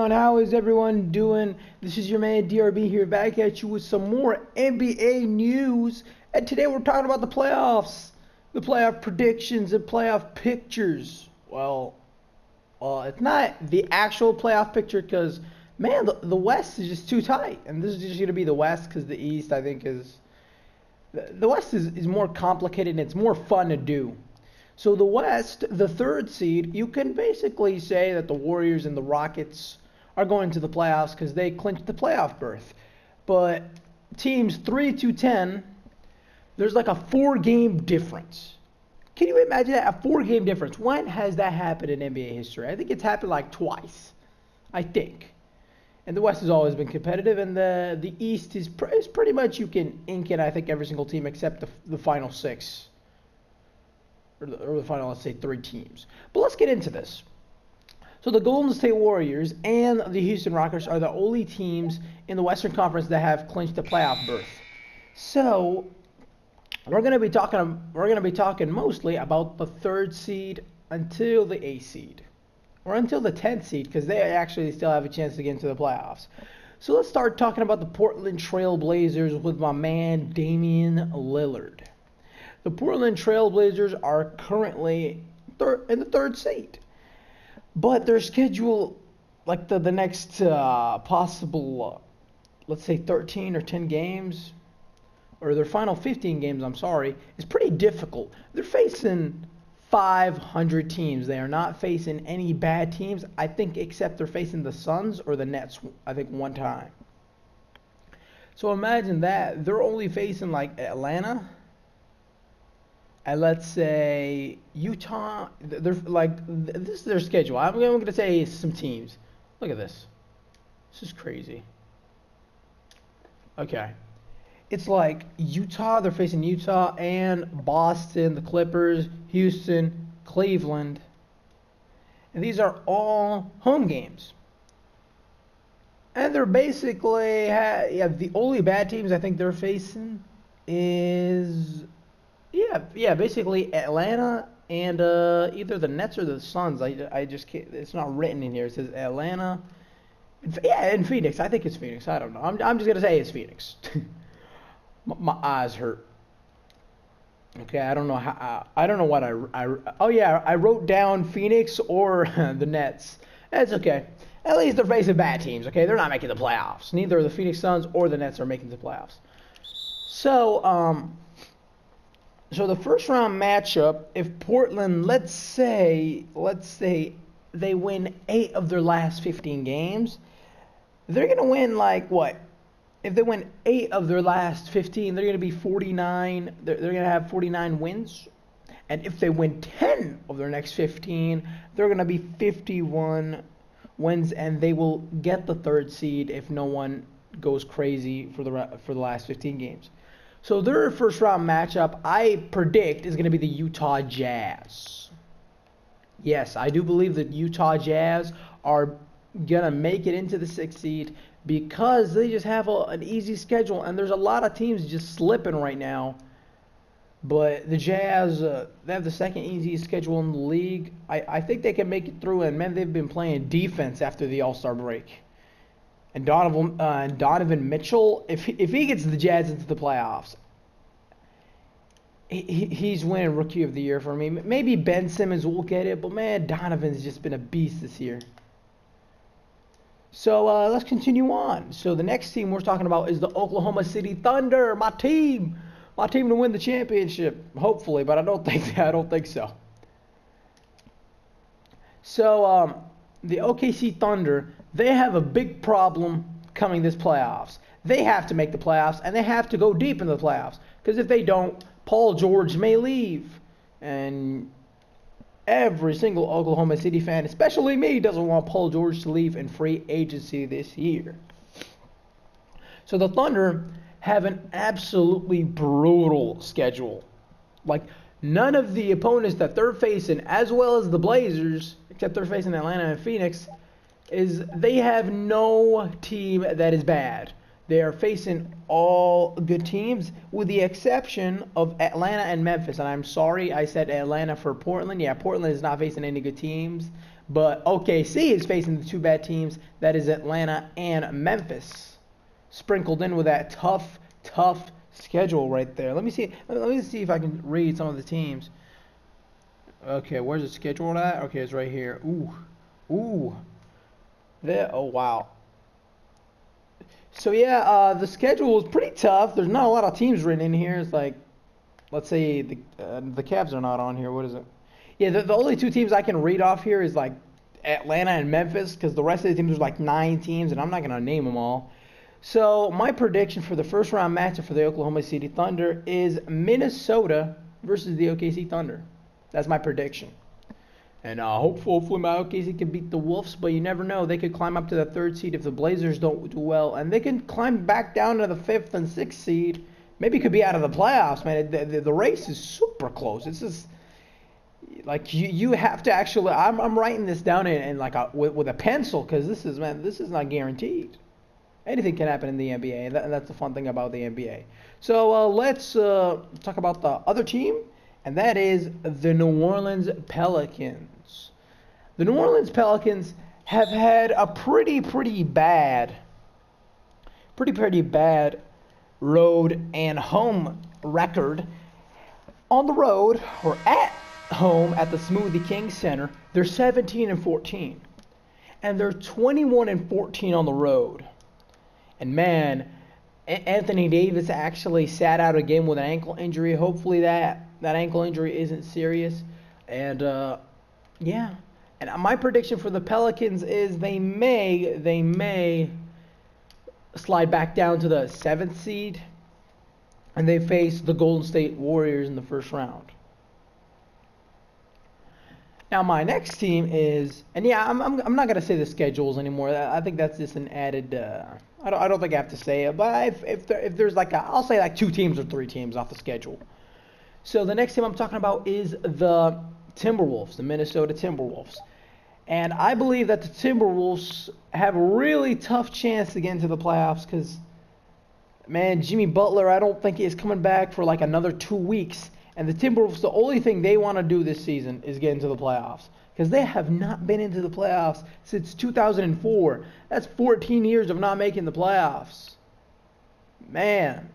on? How is everyone doing? This is your man DRB here, back at you with some more NBA news. And today we're talking about the playoffs, the playoff predictions and playoff pictures. It's not the actual playoff picture because, man, the West is just too tight. And this is just going to be the West because the East, I think, is... The West is more complicated and it's more fun to do. So the West, the third seed, you can basically say that the Warriors and the Rockets are going to the playoffs because they clinched the playoff berth. But teams 3 to 10, there's like a 4-game difference. Can you imagine that? A 4-game difference. When has that happened in NBA history? I think it's happened like twice. I think. And the West has always been competitive, and the East is pretty much you can ink it, I think, every single team except the final 6. Or the final, let's say, 3 teams. But let's get into this. So the Golden State Warriors and the Houston Rockets are the only teams in the Western Conference that have clinched the playoff berth. So we're going to be talking mostly about the 3rd seed until the 8th seed, or until the 10th seed, because they actually still have a chance to get into the playoffs. So let's start talking about the Portland Trail Blazers with my man Damian Lillard. The Portland Trail Blazers are currently in the 3rd seed. But their schedule, like the next possible, let's say 13 or 10 games, or their final 15 games, is pretty difficult. They're facing 500 teams. They are not facing any bad teams, I think, except they're facing the Suns or the Nets, I think, one time. So imagine that. They're only facing, like, Atlanta. And let's say Utah, they're like, this is their schedule. I'm going to say some teams. Look at this. This is crazy. Okay. It's like Utah, they're facing Utah and Boston, the Clippers, Houston, Cleveland. And these are all home games. And they're basically, the only bad teams I think they're facing is... basically Atlanta and either the Nets or the Suns. I just can't. It's not written in here. It says Atlanta. And Phoenix. I think it's Phoenix. I don't know. I'm just gonna say it's Phoenix. my eyes hurt. Okay, I don't know how. I don't know what I wrote down Phoenix or the Nets. That's okay. At least they're facing bad teams. Okay, they're not making the playoffs. Neither the Phoenix Suns or the Nets are making the playoffs. So the first round matchup, if Portland, let's say they win 8 of their last 15 games, they're going to win like what? If they win 8 of their last 15, they're going to be 49. They're going to have 49 wins. And if they win 10 of their next 15, they're going to be 51 wins, and they will get the 3rd seed if no one goes crazy for the last 15 games. So their first round matchup, I predict, is going to be the Utah Jazz. Yes, I do believe that Utah Jazz are going to make it into the 6th seed because they just have an easy schedule. And there's a lot of teams just slipping right now. But the Jazz, they have the 2nd easiest schedule in the league. I think they can make it through. And, man, they've been playing defense after the All-Star break. And Donovan Mitchell, if he gets the Jazz into the playoffs, he's winning Rookie of the Year for me. Maybe Ben Simmons will get it, but man, Donovan's just been a beast this year. So let's continue on. So the next team we're talking about is the Oklahoma City Thunder, my team to win the championship, hopefully, but I don't think so. So the OKC Thunder, they have a big problem coming this playoffs. They have to make the playoffs, and they have to go deep in the playoffs. Because if they don't, Paul George may leave. And every single Oklahoma City fan, especially me, doesn't want Paul George to leave in free agency this year. So the Thunder have an absolutely brutal schedule. Like, none of the opponents that they're facing, as well as the Blazers, except they're facing Atlanta and Phoenix, is they have no team that is bad. They are facing all good teams with the exception of Atlanta and Memphis. And I'm sorry I said Atlanta for Portland. Yeah, Portland is not facing any good teams. But OKC is facing the two bad teams. That is Atlanta and Memphis. Sprinkled in with that tough schedule right there. Let me see if I can read some of the teams. Okay, where's the schedule at? Okay, it's right here. Ooh. There. Oh, wow. So yeah, the schedule is pretty tough. There's not a lot of teams written in here. It's like, let's say the Cavs are not on here. What is it? Yeah, the only two teams I can read off here is like Atlanta and Memphis, because the rest of the teams are like 9 teams, and I'm not gonna name them all. So my prediction for the first round matchup for the Oklahoma City Thunder is Minnesota versus the OKC Thunder. That's my prediction. And hopefully my OKC can beat the Wolves, but you never know. They could climb up to the 3rd seed if the Blazers don't do well, and they can climb back down to the 5th and 6th seed. Maybe could be out of the playoffs, man. The race is super close. This is like you have to actually. I'm writing this down in like with a pencil, because this is not guaranteed. Anything can happen in the NBA, and that's the fun thing about the NBA. So let's talk about the other team, and that is the New Orleans Pelicans. The New Orleans Pelicans have had a pretty bad road and home record. On the road, or at home at the Smoothie King Center, they're 17-14, and they're 21-14 on the road. And man, Anthony Davis actually sat out a game with an ankle injury. Hopefully that ankle injury isn't serious. And yeah. And my prediction for the Pelicans is they may slide back down to the 7th seed, and they face the Golden State Warriors in the first round. Now my next team is, and yeah, I'm not gonna say the schedules anymore. I think that's just an added. I don't think I have to say it, but if there's like I'll say like 2 teams or 3 teams off the schedule. So the next team I'm talking about is the Timberwolves, the Minnesota Timberwolves, and I believe that the Timberwolves have a really tough chance to get into the playoffs because, man, Jimmy Butler, I don't think is coming back for like another 2 weeks. And the Timberwolves, the only thing they want to do this season is get into the playoffs, because they have not been into the playoffs since 2004. That's 14 years of not making the playoffs. Man.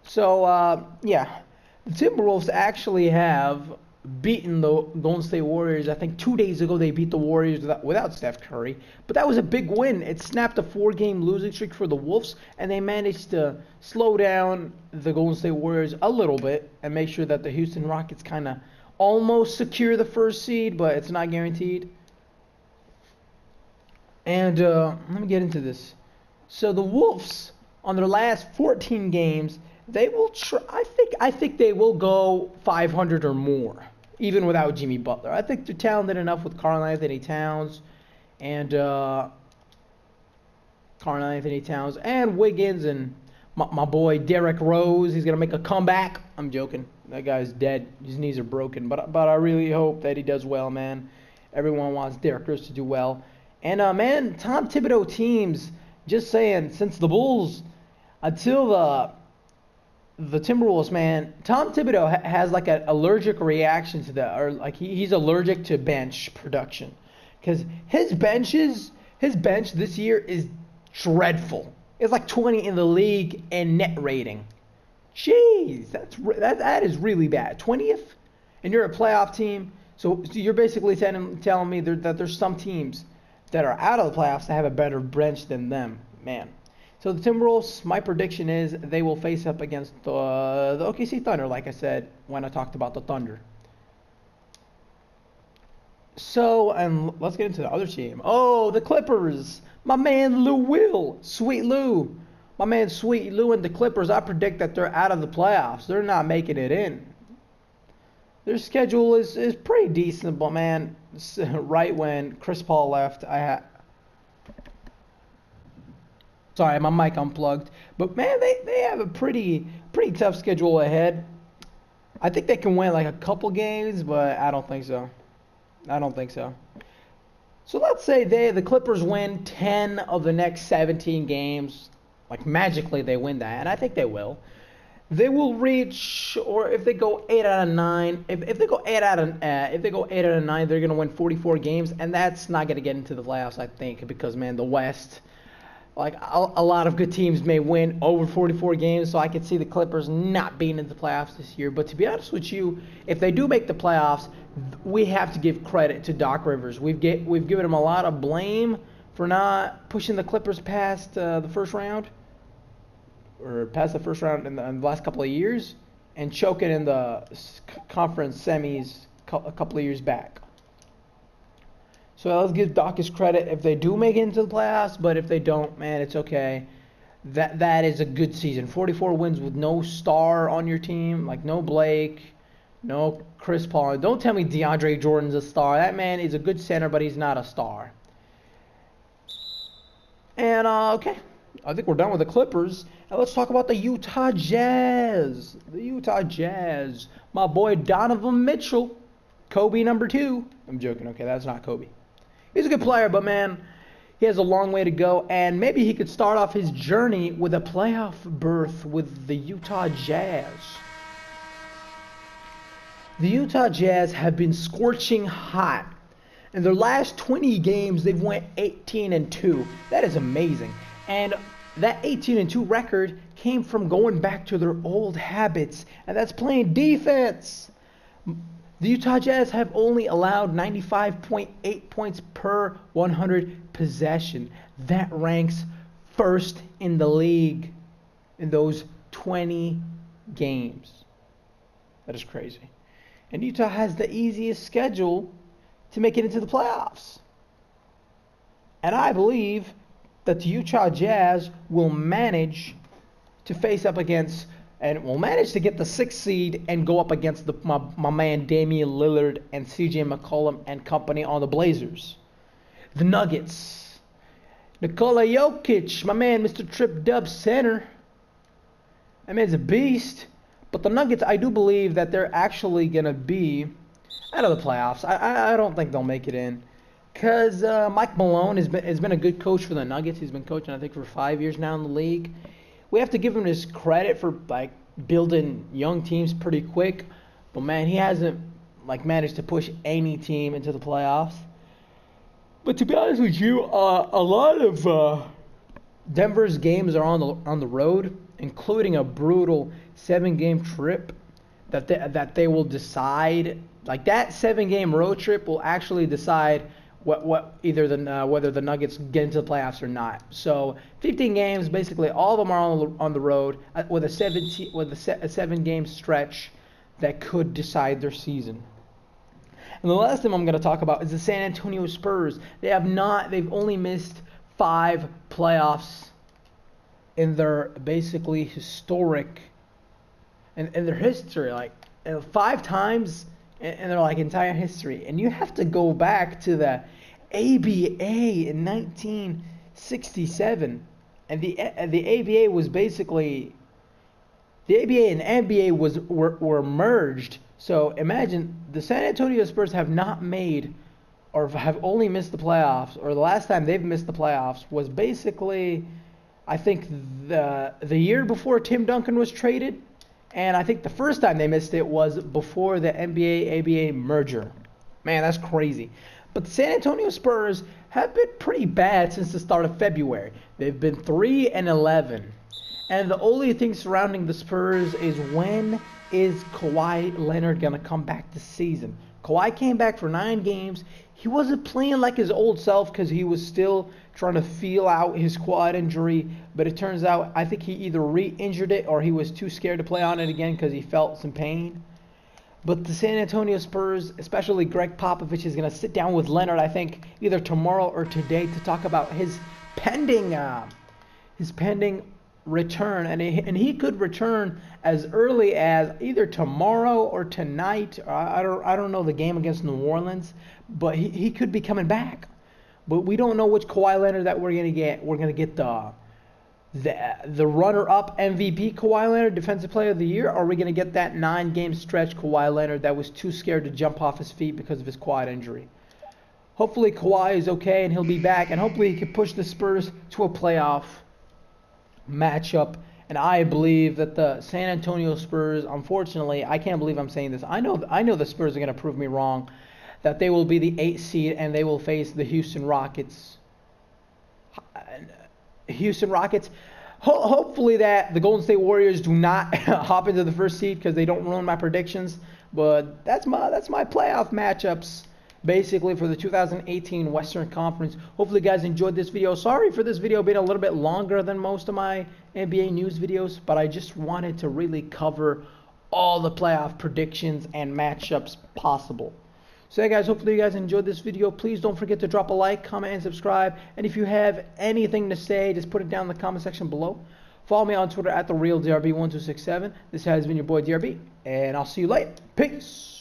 So, yeah, the Timberwolves actually have beaten the Golden State Warriors. I think 2 days ago they beat the Warriors without Steph Curry. But that was a big win. It snapped a 4-game losing streak for the Wolves, and they managed to slow down the Golden State Warriors a little bit and make sure that the Houston Rockets kind of almost secure the 1st seed, but it's not guaranteed. And let me get into this. So the Wolves, on their last 14 games, they will I think they will go 500 or more, even without Jimmy Butler. I think they're talented enough with Karl-Anthony Towns and Wiggins and my boy Derrick Rose. He's gonna make a comeback. I'm joking. That guy's dead. His knees are broken. But I really hope that he does well, man. Everyone wants Derrick Rose to do well. And man, Tom Thibodeau teams. Just saying, since the Bulls until the Timberwolves, man, Tom Thibodeau has like an allergic reaction to that, or like he's allergic to bench production, because his bench this year is dreadful. It's like 20 in the league in net rating. Jeez, that is really bad. 20th, and you're a playoff team. So you're basically telling me that there's some teams that are out of the playoffs that have a better bench than them, man. So the Timberwolves, my prediction is they will face up against the OKC Thunder, like I said when I talked about the Thunder. So, and let's get into the other team. Oh, the Clippers. My man Sweet Lou. My man Sweet Lou and the Clippers, I predict that they're out of the playoffs. They're not making it in. Their schedule is pretty decent, but man, right when Chris Paul left, sorry, my mic unplugged. But man, they have a pretty tough schedule ahead. I think they can win like a couple games, but I don't think so. So let's say the Clippers win 10 of the next 17 games. Like magically they win that, and I think they will. They will reach, or if they go 8 out of 9, if they go 8 out of 9, they're gonna win 44 games, and that's not gonna get into the playoffs, I think, because man, the West, like a lot of good teams may win over 44 games, so I could see the Clippers not being in the playoffs this year. But to be honest with you, if they do make the playoffs, we have to give credit to Doc Rivers. We've given him a lot of blame for not pushing the Clippers past the first round, or past the first round in the last couple of years, and choking in the conference semis a couple of years back. So let's give Doc his credit if they do make it into the playoffs, but if they don't, man, it's okay. That is a good season. 44 wins with no star on your team, like no Blake, no Chris Paul. Don't tell me DeAndre Jordan's a star. That man is a good center, but he's not a star. And, okay, I think we're done with the Clippers. Now let's talk about the Utah Jazz. The Utah Jazz. My boy Donovan Mitchell, Kobe #2. I'm joking. Okay, that's not Kobe. He's a good player, but man, he has a long way to go, and maybe he could start off his journey with a playoff berth with the Utah Jazz. The Utah Jazz have been scorching hot. In their last 20 games, they've went 18-2. That is amazing. And that 18-2 record came from going back to their old habits, and that's playing defense. The Utah Jazz have only allowed 95.8 points per 100 possession. That ranks first in the league in those 20 games. That is crazy. And Utah has the easiest schedule to make it into the playoffs. And I believe that the Utah Jazz will manage to face up against, and will manage to get the 6th seed and go up against my man Damian Lillard and CJ McCollum and company on the Blazers. The Nuggets. Nikola Jokic, my man, Mr. Trip Dub Center. That man's a beast. But the Nuggets, I do believe that they're actually going to be out of the playoffs. I don't think they'll make it in. Because Mike Malone has been a good coach for the Nuggets. He's been coaching, I think, for 5 years now in the league. We have to give him his credit for like building young teams pretty quick, but man, he hasn't like managed to push any team into the playoffs. But to be honest with you, a lot of Denver's games are on the road, including a brutal 7-game trip that they will decide. Like that 7-game road trip will actually decide whether the Nuggets get into the playoffs or not. So 15 games, basically all of them are on the road with a 7-game stretch that could decide their season. And the last thing I'm going to talk about is the San Antonio Spurs. They've only missed 5 playoffs in their basically historic, in their history, like 5 times in their like entire history. And you have to go back to the ABA in 1967, and the ABA was basically, the ABA and NBA were merged. So imagine the San Antonio Spurs have not made, or have only missed the playoffs, or the last time they've missed the playoffs was basically, I think the year before Tim Duncan was traded. And I think the first time they missed it was before the NBA-ABA merger. Man, that's crazy. But the San Antonio Spurs have been pretty bad since the start of February. They've been 3-11. And the only thing surrounding the Spurs is, when is Kawhi Leonard going to come back this season? Kawhi came back for 9 games. He wasn't playing like his old self because he was still trying to feel out his quad injury. But it turns out, I think he either re-injured it or he was too scared to play on it again because he felt some pain. But the San Antonio Spurs, especially Greg Popovich, is going to sit down with Leonard, I think, either tomorrow or today to talk about his pending return. And he could return as early as either tomorrow or tonight. I don't know the game against New Orleans, but he could be coming back. But we don't know which Kawhi Leonard that we're going to get. We're going to get the runner-up MVP Kawhi Leonard, Defensive Player of the Year, or are we going to get that 9-game stretch Kawhi Leonard that was too scared to jump off his feet because of his quad injury? Hopefully Kawhi is okay and he'll be back, and hopefully he can push the Spurs to a playoff matchup. And I believe that the San Antonio Spurs, unfortunately, I can't believe I'm saying this. I know the Spurs are going to prove me wrong, that they will be the 8th seed and they will face the Houston Rockets. Hopefully that the Golden State Warriors do not hop into the 1st seed because they don't ruin my predictions. But that's my playoff matchups basically for the 2018 Western Conference. Hopefully you guys enjoyed this video. Sorry for this video being a little bit longer than most of my NBA news videos, but I just wanted to really cover all the playoff predictions and matchups possible. So yeah guys, hopefully you guys enjoyed this video. Please don't forget to drop a like, comment, and subscribe. And if you have anything to say, just put it down in the comment section below. Follow me on Twitter at TheRealDRB1267. This has been your boy DRB, and I'll see you later. Peace.